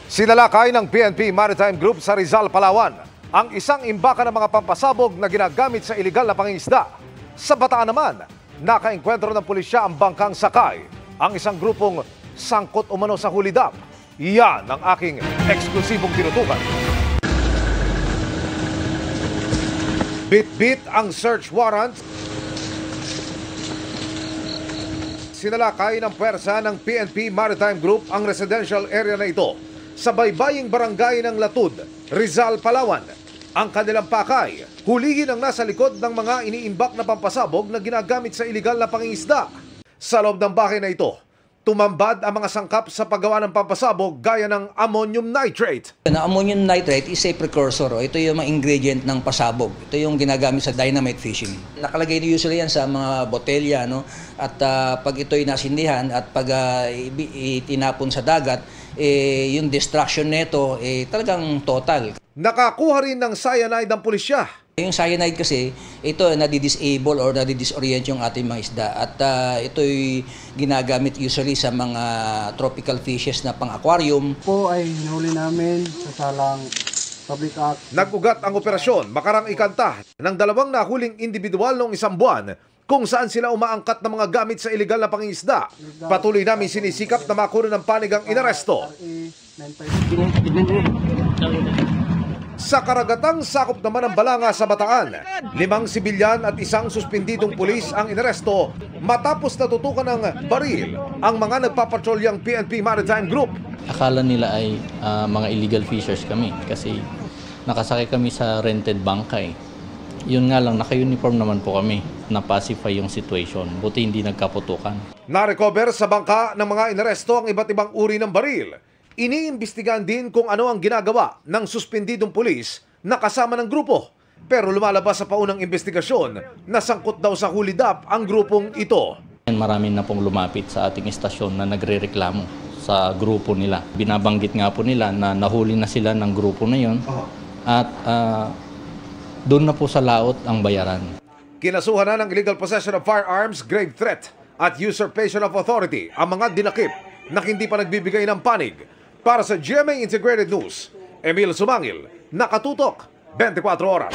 Sinalakay ng PNP Maritime Group sa Rizal, Palawan ang isang imbaka ng mga pampasabog na ginagamit sa iligal na pangingisda. Sa Bataan naman, nakaengkwentro ng pulisya ang bangkang sakay, ang isang grupong sangkot umano sa hulidap. Yan ang aking eksklusibong tinutukan. Bit-bit ang search warrant. Sinalakay ng puwersa ng PNP Maritime Group ang residential area na ito sa baybaying barangay ng Latud, Rizal, Palawan. Ang kanilang pakay, hulihin ang nasa likod ng mga iniimbak na pampasabog na ginagamit sa iligal na pangingisda. Sa loob ng bahay na ito, tumambad ang mga sangkap sa paggawa ng pampasabog gaya ng ammonium nitrate. Ang ammonium nitrate is a precursor. Ito yung mga ingredient ng pasabog. Ito yung ginagamit sa dynamite fishing. Nakalagay na usually yan sa mga botelya. No? At pag ito'y nasindihan at pag itinapon sa dagat, yung destruction nito talagang total. Nakakuha rin ng cyanide ang pulisya. Yung cyanide kasi, ito nadi-disable or nadi-disorient yung ating mga isda. At ito'y ginagamit usually sa mga tropical fishes na pang-aquarium. Po ay hinuli namin sa salang Public Act. Nag-ugat ang operasyon makarang ikanta ng dalawang nahuling individual noong isang buwan kung saan sila umaangkat ng mga gamit sa iligal na pangingisda. Patuloy namin sinisikap na makuha ng panig ang inaresto. Sa karagatang sakop naman ng Balanga sa Bataan, 5 sibilyan at isang suspendidong pulis ang inaresto matapos natutukan ng baril ang mga nagpapatrolyang PNP Maritime Group. Akala nila ay mga illegal fishers kami kasi nakasakay kami sa rented bangkay. Yun nga lang, naka-uniform naman po kami na pacify yung situation. Buti hindi nagkaputukan. Na-recover sa bangka ng mga inaresto ang iba't ibang uri ng baril. Iniimbestigahan din kung ano ang ginagawa ng suspendidong pulis na kasama ng grupo. Pero lumalabas sa paunang investigasyon na sangkot daw sa hulidap ang grupong ito. Marami na pong lumapit sa ating istasyon na nagrereklamo sa grupo nila. Binabanggit nga po nila na nahuli na sila ng grupo na yon at doon na po sa laot ang bayaran. Kinasuhan na ng illegal possession of firearms, grave threat at usurpation of authority ang mga dinakip na hindi pa nagbibigay ng panig. Para sa GMA Integrated News, Emil Sumangil, Nakatutok, 24 Oras.